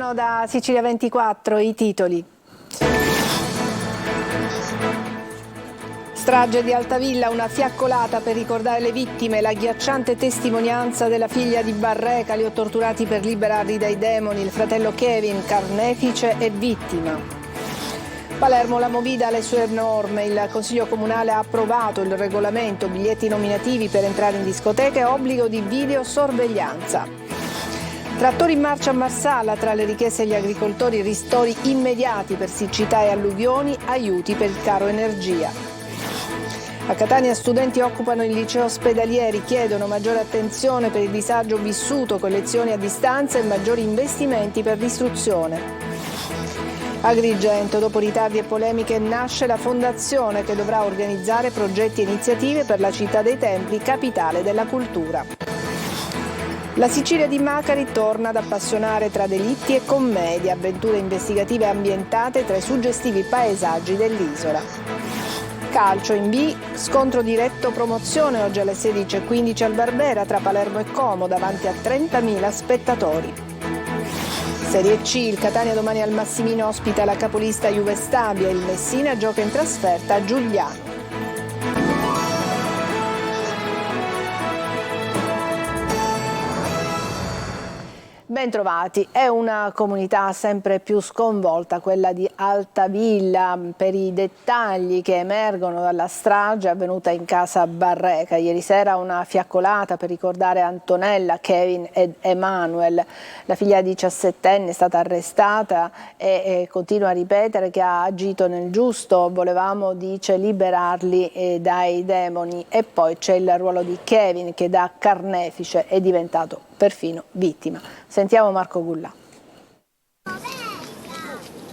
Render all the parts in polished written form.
Buongiorno da Sicilia 24, i titoli. Strage di Altavilla, una fiaccolata per ricordare le vittime, l'agghiacciante testimonianza della figlia di Barreca, li ho torturati per liberarli dai demoni, il fratello Kevin, carnefice e vittima. Palermo, la Movida ha le sue norme, il Consiglio Comunale ha approvato il regolamento, biglietti nominativi per entrare in discoteca e obbligo di videosorveglianza. Trattori in marcia a Marsala, tra le richieste agli agricoltori ristori immediati per siccità e alluvioni, aiuti per il caro energia. A Catania studenti occupano il liceo ospedalieri, chiedono maggiore attenzione per il disagio vissuto con lezioni a distanza e maggiori investimenti per l'istruzione. Agrigento, dopo ritardi e polemiche, nasce la fondazione che dovrà organizzare progetti e iniziative per la città dei templi, capitale della cultura. La Sicilia di Macari torna ad appassionare tra delitti e commedia, avventure investigative ambientate tra i suggestivi paesaggi dell'isola. Calcio in B, scontro diretto promozione oggi alle 16:15 al Barbera tra Palermo e Como davanti a 30.000 spettatori. Serie C, il Catania domani al Massimino ospita la capolista Juve Stabia, il Messina gioca in trasferta a Giugliano. Bentrovati, è una comunità sempre più sconvolta, quella di Altavilla, per i dettagli che emergono dalla strage avvenuta in casa Barreca. Ieri sera una fiaccolata per ricordare Antonella, Kevin ed Emanuel. La figlia 17enne è stata arrestata e continua a ripetere che ha agito nel giusto. Volevamo, dice, liberarli dai demoni. E poi c'è il ruolo di Kevin che da carnefice è diventato perfino vittima. Sentiamo Marco Gullà.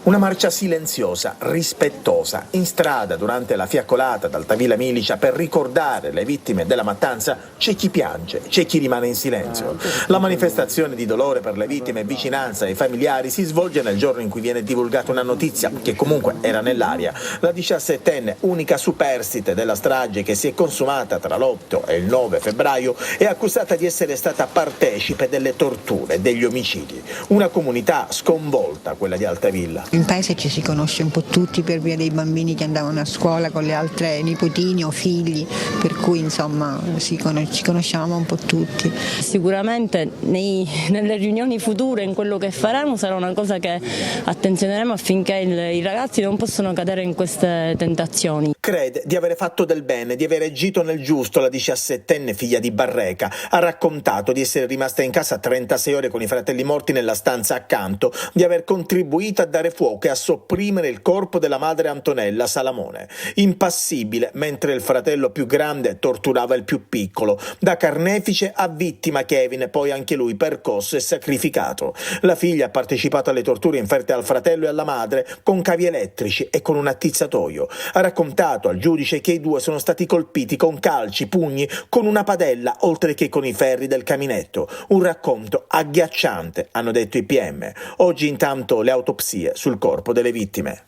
Una marcia silenziosa, rispettosa, in strada durante la fiaccolata d'Altavilla Milicia per ricordare le vittime della mattanza. C'è chi piange, c'è chi rimane in silenzio. La manifestazione di dolore per le vittime e vicinanza ai familiari si svolge nel giorno in cui viene divulgata una notizia che comunque era nell'aria. La 17enne, unica superstite della strage che si è consumata tra l'8 e il 9 febbraio, è accusata di essere stata partecipe delle torture e degli omicidi. Una comunità sconvolta, quella di Altavilla. In paese ci si conosce un po' tutti per via dei bambini che andavano a scuola con le altre nipotini o figli, per cui insomma ci conosciamo un po' tutti. Sicuramente nelle riunioni future, in quello che faremo, sarà una cosa che attenzioneremo affinché i ragazzi non possano cadere in queste tentazioni. Crede di avere fatto del bene, di aver agito nel giusto. La 17enne figlia di Barreca ha raccontato di essere rimasta in casa 36 ore con i fratelli morti nella stanza accanto, di aver contribuito a dare fuoco e a sopprimere il corpo della madre Antonella Salamone, impassibile mentre il fratello più grande torturava il più piccolo, da carnefice a vittima Kevin, poi anche lui percosso e sacrificato. La figlia ha partecipato alle torture inferte al fratello e alla madre con cavi elettrici e con un attizzatoio. Ha raccontato al giudice che i due sono stati colpiti con calci, pugni, con una padella, oltre che con i ferri del caminetto. Un racconto agghiacciante, hanno detto i PM. Oggi intanto le autopsie sul corpo delle vittime.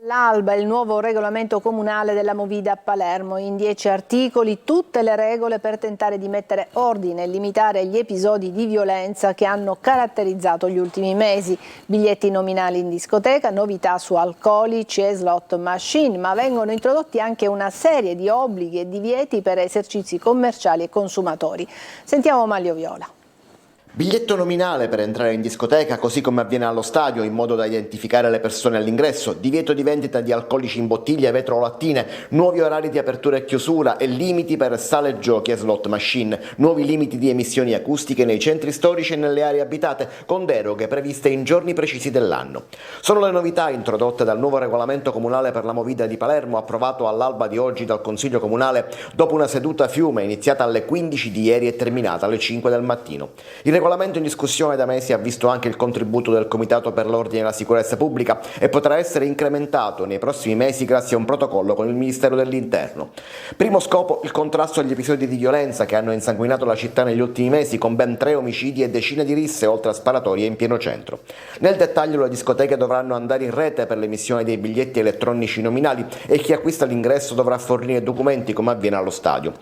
All'alba il nuovo regolamento comunale della Movida a Palermo, in 10 articoli tutte le regole per tentare di mettere ordine e limitare gli episodi di violenza che hanno caratterizzato gli ultimi mesi. Biglietti nominali in discoteca, novità su alcolici e slot machine, ma vengono introdotti anche una serie di obblighi e divieti per esercizi commerciali e consumatori. Sentiamo Maglio Viola. Biglietto nominale per entrare in discoteca, così come avviene allo stadio, in modo da identificare le persone all'ingresso, divieto di vendita di alcolici in bottiglie, vetro o lattine, nuovi orari di apertura e chiusura e limiti per sale giochi e slot machine, nuovi limiti di emissioni acustiche nei centri storici e nelle aree abitate, con deroghe previste in giorni precisi dell'anno. Sono le novità introdotte dal nuovo regolamento comunale per la Movida di Palermo, approvato all'alba di oggi dal Consiglio Comunale, dopo una seduta a fiume iniziata alle 15 di ieri e terminata alle 5 del mattino. Il regolamento in discussione da mesi ha visto anche il contributo del Comitato per l'Ordine e la Sicurezza Pubblica e potrà essere incrementato nei prossimi mesi grazie a un protocollo con il Ministero dell'Interno. Primo scopo, il contrasto agli episodi di violenza che hanno insanguinato la città negli ultimi mesi, con ben 3 omicidi e decine di risse, oltre a sparatorie in pieno centro. Nel dettaglio, le discoteche dovranno andare in rete per l'emissione dei biglietti elettronici nominali e chi acquista l'ingresso dovrà fornire documenti come avviene allo stadio.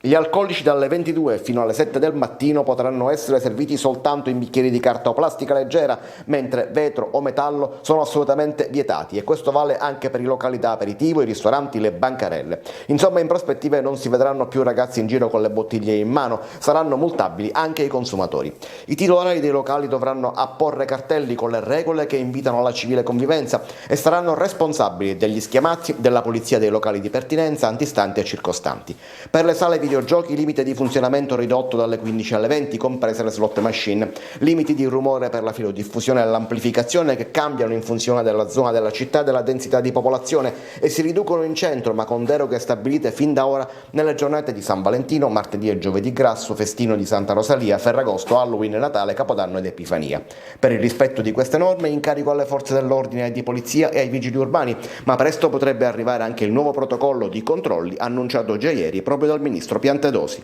Gli alcolici dalle 22 fino alle 7 del mattino potranno essere serviti soltanto in bicchieri di carta o plastica leggera, mentre vetro o metallo sono assolutamente vietati, e questo vale anche per i locali da aperitivo, i ristoranti, le bancarelle. Insomma, in prospettiva non si vedranno più ragazzi in giro con le bottiglie in mano, saranno multabili anche i consumatori. I titolari dei locali dovranno apporre cartelli con le regole che invitano alla civile convivenza e saranno responsabili degli schiamazzi della polizia dei locali di pertinenza, antistanti e circostanti. Per le sale videogiochi, limite di funzionamento ridotto dalle 15 alle 20, comprese le slot machine, limiti di rumore per la filodiffusione e l'amplificazione che cambiano in funzione della zona della città e della densità di popolazione e si riducono in centro, ma con deroghe stabilite fin da ora nelle giornate di San Valentino, martedì e giovedì grasso, festino di Santa Rosalia, Ferragosto, Halloween, Natale, Capodanno ed Epifania. Per il rispetto di queste norme, incarico alle forze dell'ordine e di polizia e ai vigili urbani, ma presto potrebbe arrivare anche il nuovo protocollo di controlli annunciato già ieri proprio dal ministro Piantedosi.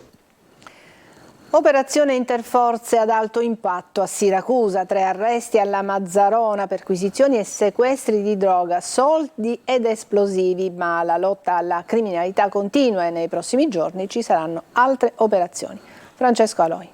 Operazione interforze ad alto impatto a Siracusa, 3 arresti alla Mazzarona, perquisizioni e sequestri di droga, soldi ed esplosivi, ma la lotta alla criminalità continua e nei prossimi giorni ci saranno altre operazioni. Francesco Aloi.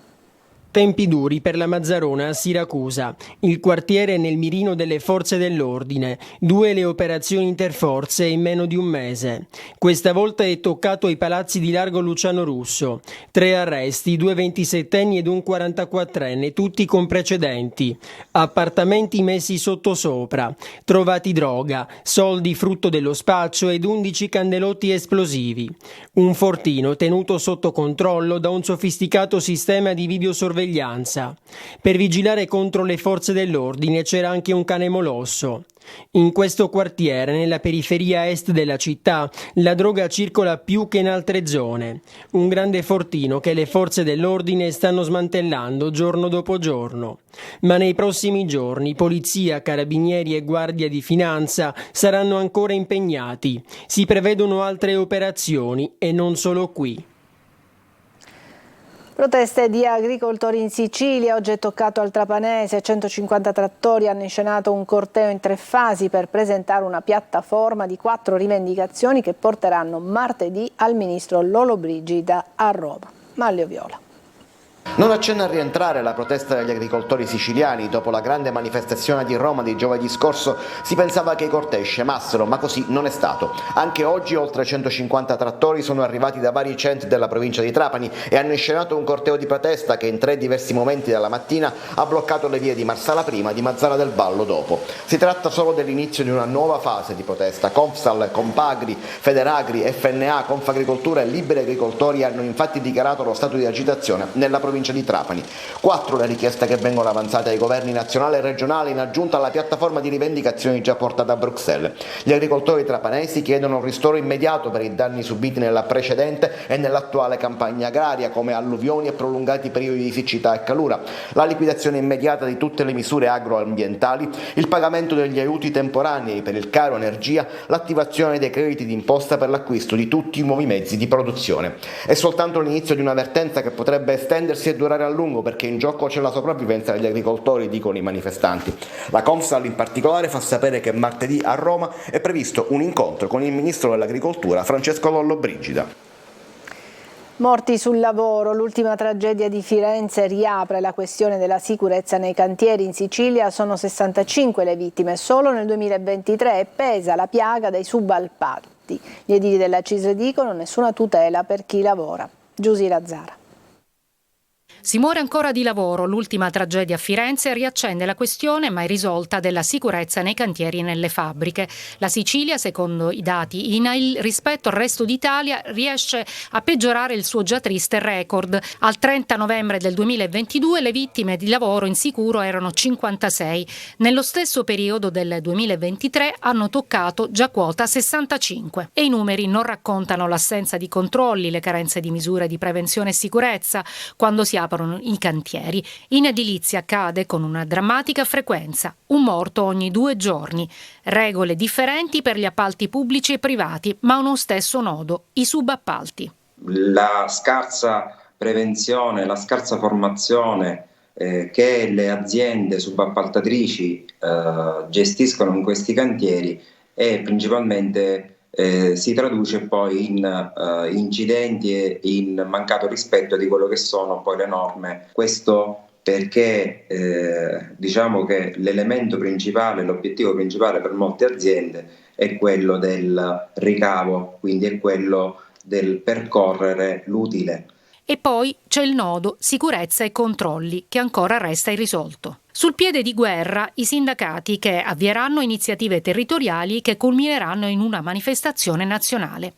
Tempi duri per la Mazzarona a Siracusa, il quartiere è nel mirino delle forze dell'ordine, 2 le operazioni interforze in meno di un mese. Questa volta è toccato ai palazzi di Largo Luciano Russo, 3 arresti, 2 27enni ed un 44enne, tutti con precedenti. Appartamenti messi sottosopra, trovati droga, soldi frutto dello spaccio ed 11 candelotti esplosivi. Un fortino tenuto sotto controllo da un sofisticato sistema di videosorveglianza. Per vigilare contro le forze dell'ordine c'era anche un cane molosso. In questo quartiere, nella periferia est della città, la droga circola più che in altre zone. Un grande fortino che le forze dell'ordine stanno smantellando giorno dopo giorno. Ma nei prossimi giorni polizia, carabinieri e guardia di finanza saranno ancora impegnati. Si prevedono altre operazioni e non solo qui. Proteste di agricoltori in Sicilia, oggi è toccato al Trapanese, 150 trattori hanno inscenato un corteo in 3 fasi per presentare una piattaforma di 4 rivendicazioni che porteranno martedì al ministro Lollobrigida a Roma. Maglio Viola. Non accenna a rientrare la protesta degli agricoltori siciliani. Dopo la grande manifestazione di Roma di giovedì scorso si pensava che i cortei scemassero, ma così non è stato. Anche oggi oltre 150 trattori sono arrivati da vari centri della provincia di Trapani e hanno inscenato un corteo di protesta che in 3 diversi momenti della mattina ha bloccato le vie di Marsala prima, di Mazzara del Vallo dopo. Si tratta solo dell'inizio di una nuova fase di protesta. Confsal, Compagri, Federagri, FNA, Confagricoltura e Liberi Agricoltori hanno infatti dichiarato lo stato di agitazione nella provincia di Trapani. 4 le richieste che vengono avanzate ai governi nazionali e regionali in aggiunta alla piattaforma di rivendicazioni già portata a Bruxelles. Gli agricoltori trapanesi chiedono un ristoro immediato per i danni subiti nella precedente e nell'attuale campagna agraria, come alluvioni e prolungati periodi di siccità e calura, la liquidazione immediata di tutte le misure agroambientali, il pagamento degli aiuti temporanei per il caro energia, l'attivazione dei crediti d'imposta per l'acquisto di tutti i nuovi mezzi di produzione. È soltanto l'inizio di un'avvertenza che potrebbe estendersi e durare a lungo, perché in gioco c'è la sopravvivenza degli agricoltori, dicono i manifestanti. La Confsal in particolare fa sapere che martedì a Roma è previsto un incontro con il ministro dell'agricoltura Francesco Lollobrigida. Morti sul lavoro, l'ultima tragedia di Firenze riapre la questione della sicurezza nei cantieri. In Sicilia sono 65 le vittime solo nel 2023 e pesa la piaga dei subappalti. Gli edili della CISL dicono nessuna tutela per chi lavora. Giusy Lazzara. Si muore ancora di lavoro. L'ultima tragedia a Firenze riaccende la questione mai risolta della sicurezza nei cantieri e nelle fabbriche. La Sicilia, secondo i dati INAIL, rispetto al resto d'Italia riesce a peggiorare il suo già triste record. Al 30 novembre del 2022 le vittime di lavoro insicuro erano 56. Nello stesso periodo del 2023 hanno toccato già quota 65. E i numeri non raccontano l'assenza di controlli, le carenze di misure di prevenzione e sicurezza quando si aprono i cantieri. In edilizia accade con una drammatica frequenza, un morto ogni 2 giorni. Regole differenti per gli appalti pubblici e privati, ma uno stesso nodo, i subappalti. La scarsa prevenzione, la scarsa formazione che le aziende subappaltatrici gestiscono in questi cantieri è principalmente si traduce poi in incidenti e in mancato rispetto di quello che sono poi le norme. Questo perché diciamo che l'elemento principale, l'obiettivo principale per molte aziende è quello del ricavo, quindi è quello del percorrere l'utile. E poi c'è il nodo sicurezza e controlli, che ancora resta irrisolto. Sul piede di guerra i sindacati che avvieranno iniziative territoriali che culmineranno in una manifestazione nazionale.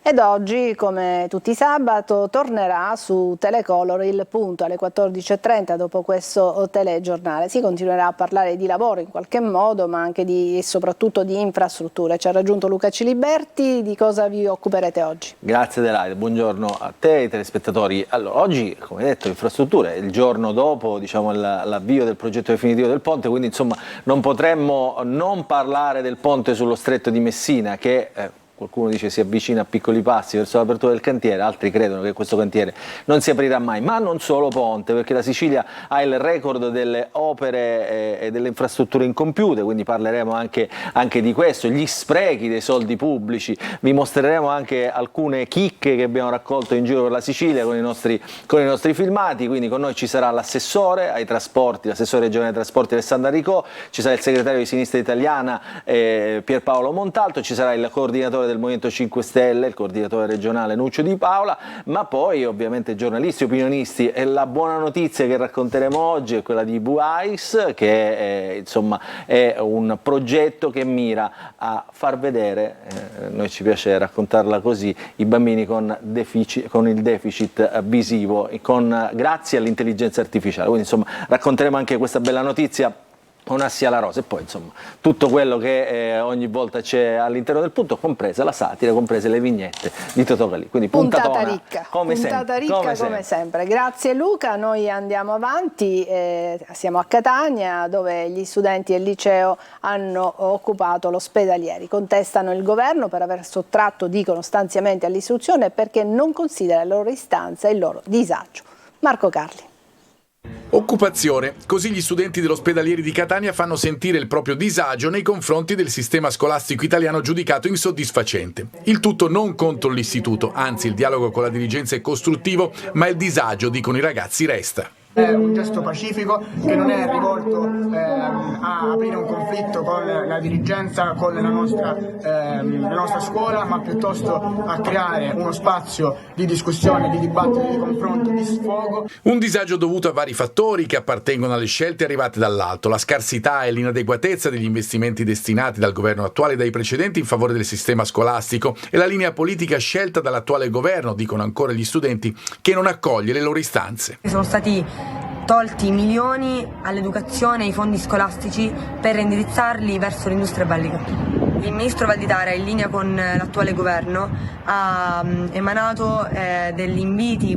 Ed oggi, come tutti i sabato, tornerà su Telecolor il punto alle 14.30 dopo questo telegiornale. Si continuerà a parlare di lavoro in qualche modo, ma anche e soprattutto di infrastrutture. Ci ha raggiunto Luca Ciliberti, di cosa vi occuperete oggi? Grazie Adelaide, buongiorno a te e ai telespettatori. Allora, oggi, come detto, infrastrutture, il giorno dopo l'avvio del progetto definitivo del ponte, quindi insomma non potremmo non parlare del ponte sullo stretto di Messina che... qualcuno dice si avvicina a piccoli passi verso l'apertura del cantiere, altri credono che questo cantiere non si aprirà mai, ma non solo ponte, perché la Sicilia ha il record delle opere e delle infrastrutture incompiute, quindi parleremo anche di questo, gli sprechi dei soldi pubblici, vi mostreremo anche alcune chicche che abbiamo raccolto in giro per la Sicilia con i nostri filmati, quindi con noi ci sarà l'assessore ai trasporti, l'assessore regionale ai trasporti Alessandra Ricò, ci sarà il segretario di Sinistra Italiana Pierpaolo Montalto, ci sarà il coordinatore del Movimento 5 Stelle, il coordinatore regionale Nuccio Di Paola, ma poi ovviamente giornalisti, opinionisti. E la buona notizia che racconteremo oggi è quella di BUAIS, che è un progetto che mira a far vedere, noi ci piace raccontarla così, i bambini con il deficit visivo, grazie all'intelligenza artificiale. Quindi insomma racconteremo anche questa bella notizia. Un assi alla rosa e poi insomma tutto quello che ogni volta c'è all'interno del punto, compresa la satira, comprese le vignette di Totò Calì. Quindi puntata ricca come sempre. Grazie Luca, noi andiamo avanti, siamo a Catania dove gli studenti del liceo hanno occupato l'ospedalieri, contestano il governo per aver sottratto, dicono, stanziamenti all'istruzione perché non considera le loro istanze e il loro disagio. Marco Carli. Occupazione. Così gli studenti dell'ospedalieri di Catania fanno sentire il proprio disagio nei confronti del sistema scolastico italiano giudicato insoddisfacente. Il tutto non contro l'istituto, anzi il dialogo con la dirigenza è costruttivo, ma il disagio, dicono i ragazzi, resta. È un gesto pacifico che non è rivolto a aprire un conflitto con la dirigenza, con la nostra scuola, ma piuttosto a creare uno spazio di discussione, di dibattito, di confronto, di sfogo. Un disagio dovuto a vari fattori che appartengono alle scelte arrivate dall'alto, la scarsità e l'inadeguatezza degli investimenti destinati dal governo attuale e dai precedenti in favore del sistema scolastico e la linea politica scelta dall'attuale governo, dicono ancora gli studenti, che non accoglie le loro istanze. Sono stati tolti milioni all'educazione e ai fondi scolastici per indirizzarli verso l'industria bellica. Il ministro Valditara, in linea con l'attuale governo, ha emanato degli inviti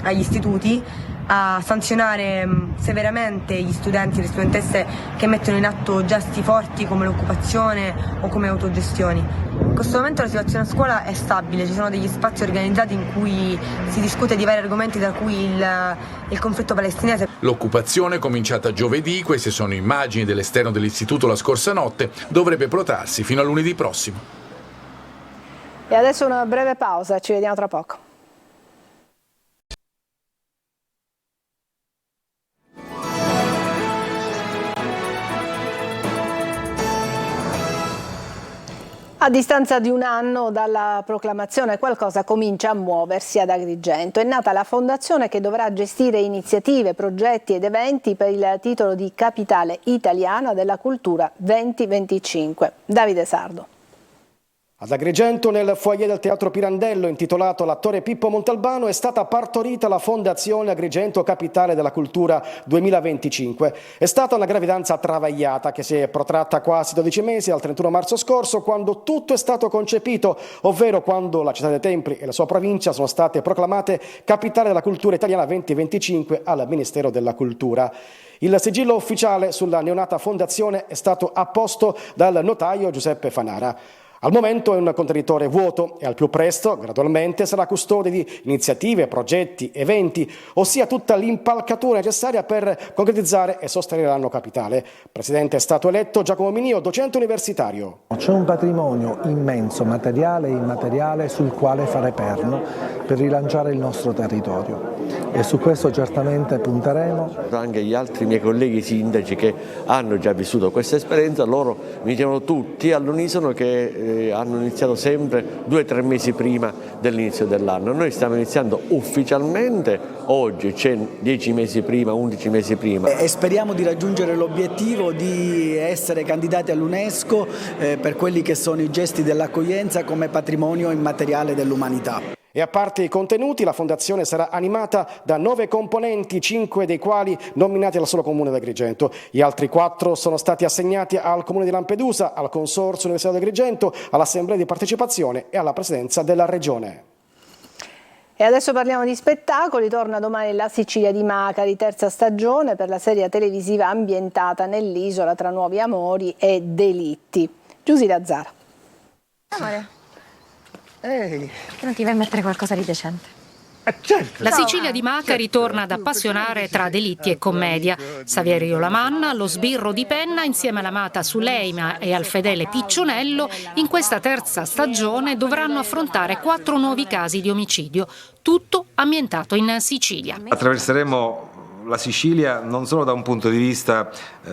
agli istituti a sanzionare severamente gli studenti e le studentesse che mettono in atto gesti forti come l'occupazione o come autogestioni. In questo momento la situazione a scuola è stabile, ci sono degli spazi organizzati in cui si discute di vari argomenti, tra cui il conflitto palestinese. L'occupazione, cominciata giovedì, queste sono immagini dell'esterno dell'istituto la scorsa notte, dovrebbe protrarsi fino a lunedì prossimo. E adesso una breve pausa, ci vediamo tra poco. A distanza di un anno dalla proclamazione qualcosa comincia a muoversi ad Agrigento. È nata la fondazione che dovrà gestire iniziative, progetti ed eventi per il titolo di Capitale Italiana della Cultura 2025. Davide Sardo. Ad Agrigento, nel foyer del Teatro Pirandello, intitolato all'attore Pippo Montalbano, è stata partorita la Fondazione Agrigento Capitale della Cultura 2025. È stata una gravidanza travagliata che si è protratta quasi 12 mesi al 31 marzo scorso, quando tutto è stato concepito, ovvero quando la città dei Templi e la sua provincia sono state proclamate Capitale della Cultura Italiana 2025 al Ministero della Cultura. Il sigillo ufficiale sulla neonata fondazione è stato apposto dal notaio Giuseppe Fanara. Al momento è un contenitore vuoto e al più presto, gradualmente, sarà custode di iniziative, progetti, eventi, ossia tutta l'impalcatura necessaria per concretizzare e sostenere l'anno capitale. Presidente è stato eletto Giacomo Minio, docente universitario. C'è un patrimonio immenso, materiale e immateriale, sul quale fare perno per rilanciare il nostro territorio e su questo certamente punteremo. Anche gli altri miei colleghi sindaci che hanno già vissuto questa esperienza, loro mi dicevano tutti all'unisono che hanno iniziato sempre 2 o 3 mesi prima dell'inizio dell'anno. Noi stiamo iniziando ufficialmente oggi, c'è 10 mesi prima, 11 mesi prima. E speriamo di raggiungere l'obiettivo di essere candidati all'UNESCO per quelli che sono i gesti dell'accoglienza come patrimonio immateriale dell'umanità. E a parte i contenuti, la fondazione sarà animata da 9 componenti, 5 dei quali nominati dal solo comune di Agrigento. Gli altri 4 sono stati assegnati al comune di Lampedusa, al Consorzio Università di Agrigento, all'Assemblea di partecipazione e alla presidenza della regione. E adesso parliamo di spettacoli. Torna domani La Sicilia di Macari, terza stagione per la serie televisiva ambientata nell'isola tra nuovi amori e delitti. Giusy Lazzara. Amore. Ehi. Che non ti vai a mettere qualcosa di decente? La Sicilia di Macari torna ad appassionare tra delitti e commedia. Saverio Lamanna, lo sbirro di penna, insieme all'amata Suleima e al fedele Piccionello, in questa terza stagione dovranno affrontare 4 nuovi casi di omicidio, tutto ambientato in Sicilia. Attraverseremo la Sicilia non solo da un punto di vista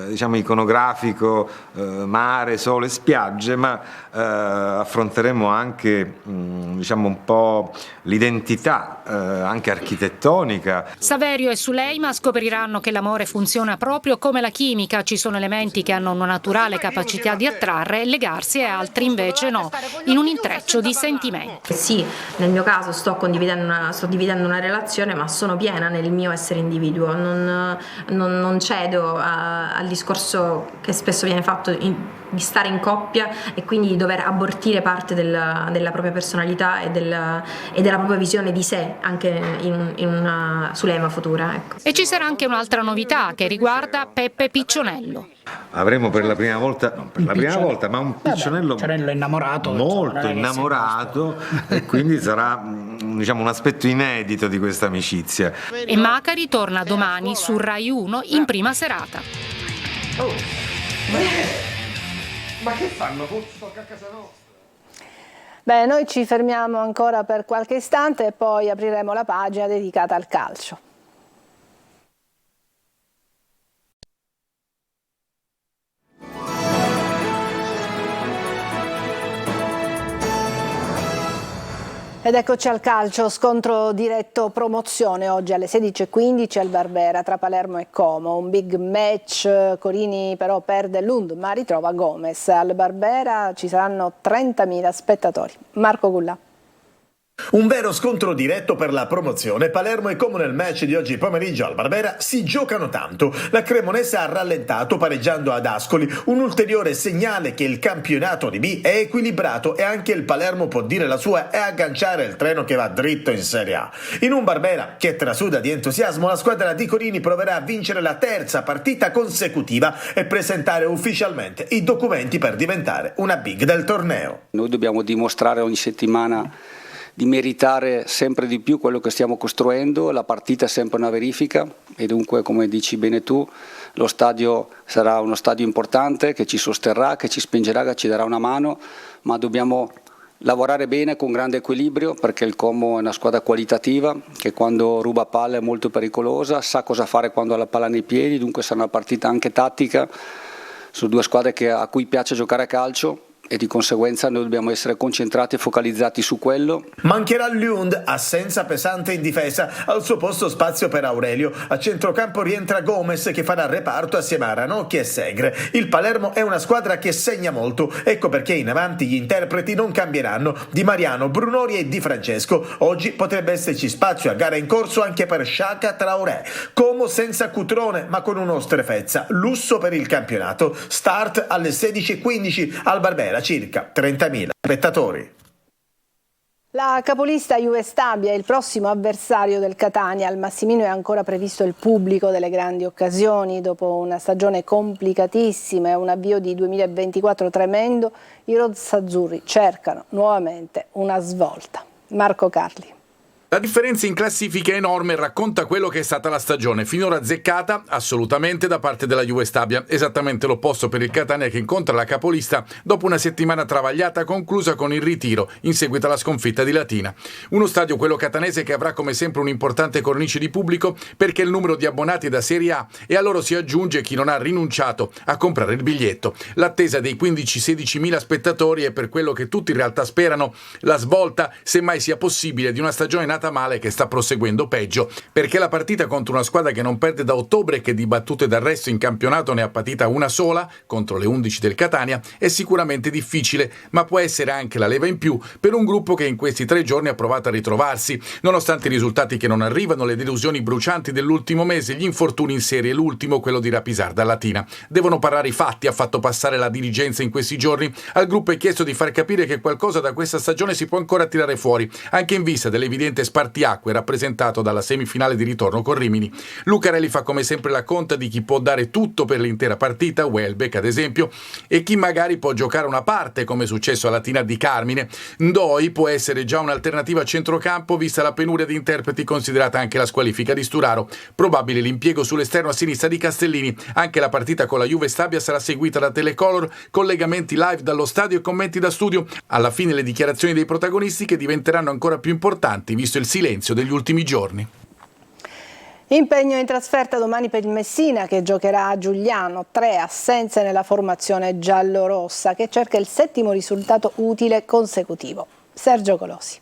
diciamo iconografico, mare, sole, spiagge, ma affronteremo anche diciamo un po' l'identità anche architettonica. Saverio e Suleima scopriranno che l'amore funziona proprio come la chimica, ci sono elementi che hanno una naturale capacità di attrarre e legarsi e altri invece no, in un intreccio di sentimenti. Sì, nel mio caso sto dividendo una relazione, ma sono piena nel mio essere individuo. Non cedo al discorso che spesso viene fatto di stare in coppia e quindi di dover abortire parte della propria personalità e della propria visione di sé anche in una Suleima futura. Ecco. E ci sarà anche un'altra novità che riguarda Peppe Piccionello. Avremo per la prima volta, ma un Piccionello innamorato, molto innamorato e quindi sarà diciamo un aspetto inedito di questa amicizia. E Macari torna domani su Rai 1 in prima serata. Ma che fanno? Sto a casa nostra. Beh, noi ci fermiamo ancora per qualche istante e poi apriremo la pagina dedicata al calcio. Ed eccoci al calcio, scontro diretto promozione oggi alle 16:15 al Barbera tra Palermo e Como, un big match. Corini però perde l'Und ma ritrova Gomez. Al Barbera ci saranno 30.000 spettatori. Marco Gullà. Un vero scontro diretto per la promozione. Palermo e Como nel match di oggi pomeriggio al Barbera si giocano tanto. La Cremonese ha rallentato pareggiando ad Ascoli, un ulteriore segnale che il campionato di B è equilibrato e anche il Palermo può dire la sua e agganciare il treno che va dritto in Serie A. In un Barbera che trasuda di entusiasmo, la squadra di Corini proverà a vincere la terza partita consecutiva e presentare ufficialmente i documenti per diventare una big del torneo. Noi dobbiamo dimostrare ogni settimana di meritare sempre di più quello che stiamo costruendo, la partita è sempre una verifica e dunque, come dici bene tu, lo stadio sarà uno stadio importante che ci sosterrà, che ci spingerà, che ci darà una mano, ma dobbiamo lavorare bene con grande equilibrio perché il Como è una squadra qualitativa che quando ruba palla è molto pericolosa, sa cosa fare quando ha la palla nei piedi, dunque sarà una partita anche tattica su 2 squadre a cui piace giocare a calcio. E di conseguenza noi dobbiamo essere concentrati e focalizzati su quello. Mancherà Lund, assenza pesante in difesa, al suo posto spazio per Aurelio. A centrocampo rientra Gomez che farà reparto assieme a Ranocchi e Segre. Il Palermo è una squadra che segna molto, ecco perché in avanti gli interpreti non cambieranno. Di Mariano, Brunori e Di Francesco. Oggi potrebbe esserci spazio a gara in corso anche per Sciacca Traoré. Como senza Cutrone ma con uno Strefezza. Lusso per il campionato. Start alle 16:15 al Barbera. Circa 30.000 spettatori. La capolista Juve Stabia è il prossimo avversario del Catania. Al Massimino è ancora previsto il pubblico delle grandi occasioni. Dopo una stagione complicatissima e un avvio di 2024 tremendo, i rosazzurri cercano nuovamente una svolta. Marco Carli. La differenza in classifica è enorme e racconta quello che è stata la stagione, finora azzeccata assolutamente da parte della Juve Stabia, esattamente l'opposto per il Catania che incontra la capolista dopo una settimana travagliata conclusa con il ritiro in seguito alla sconfitta di Latina. Uno stadio, quello catanese, che avrà come sempre un'importante cornice di pubblico perché il numero di abbonati è da Serie A e a loro si aggiunge chi non ha rinunciato a comprare il biglietto. L'attesa dei 15-16 mila spettatori è per quello che tutti in realtà sperano la svolta, semmai sia possibile, di una stagione nata male che sta proseguendo peggio, perché la partita contro una squadra che non perde da ottobre e che di battute d'arresto in campionato ne ha patita una sola contro le 11 del Catania è sicuramente difficile, ma può essere anche la leva in più per un gruppo che in questi 3 giorni ha provato a ritrovarsi, nonostante i risultati che non arrivano, le delusioni brucianti dell'ultimo mese, gli infortuni in serie, l'ultimo quello di Rapisarda Latina. Devono parlare i fatti, ha fatto passare la dirigenza in questi giorni. Al gruppo è chiesto di far capire che qualcosa da questa stagione si può ancora tirare fuori, anche in vista dell'evidente spartiacque rappresentato dalla semifinale di ritorno con Rimini. Lucarelli fa come sempre la conta di chi può dare tutto per l'intera partita, Welbeck ad esempio, e chi magari può giocare una parte, come è successo a Latina di Carmine. Ndoi può essere già un'alternativa a centrocampo vista la penuria di interpreti, considerata anche la squalifica di Sturaro. Probabile l'impiego sull'esterno a sinistra di Castellini. Anche la partita con la Juve Stabia sarà seguita da Telecolor, collegamenti live dallo stadio e commenti da studio. Alla fine le dichiarazioni dei protagonisti che diventeranno ancora più importanti visto il silenzio degli ultimi giorni. Impegno in trasferta domani per il Messina che giocherà a Giugliano, 3 assenze nella formazione giallorossa che cerca il 7° risultato utile consecutivo. Sergio Colosi.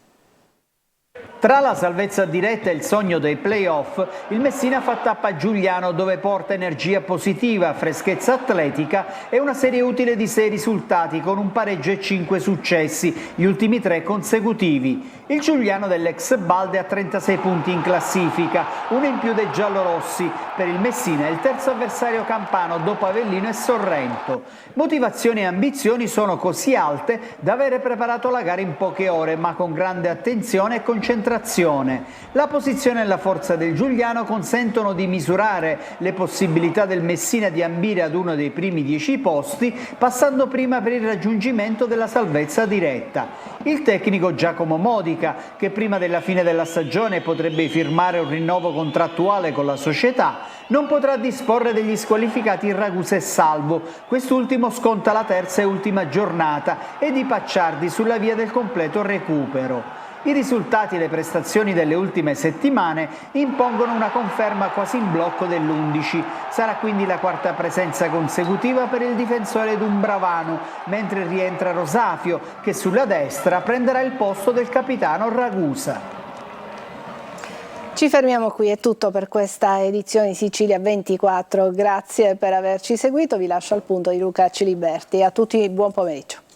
Tra la salvezza diretta e il sogno dei play-off, il Messina fa tappa a Giugliano dove porta energia positiva, freschezza atletica e una serie utile di 6 risultati con un pareggio e 5 successi, gli ultimi 3 consecutivi. Il Giugliano dell'ex Balde ha 36 punti in classifica, uno in più dei giallorossi. Per il Messina è il terzo avversario campano dopo Avellino e Sorrento. Motivazioni e ambizioni sono così alte da avere preparato la gara in poche ore, ma con grande attenzione e concentrazione. La posizione e la forza del Giugliano consentono di misurare le possibilità del Messina di ambire ad uno dei primi 10 posti, passando prima per il raggiungimento della salvezza diretta. Il tecnico Giacomo Modica, che prima della fine della stagione potrebbe firmare un rinnovo contrattuale con la società, non potrà disporre degli squalificati Ragusa e Salvo. Quest'ultimo sconta la terza e ultima giornata e di Pacciardi sulla via del completo recupero. I risultati e le prestazioni delle ultime settimane impongono una conferma quasi in blocco dell'11. Sarà quindi la 4ª presenza consecutiva per il difensore dumbravano, mentre rientra Rosafio, che sulla destra prenderà il posto del capitano Ragusa. Ci fermiamo qui, è tutto per questa edizione di Sicilia 24. Grazie per averci seguito, vi lascio al punto di Luca Ciliberti. A tutti buon pomeriggio.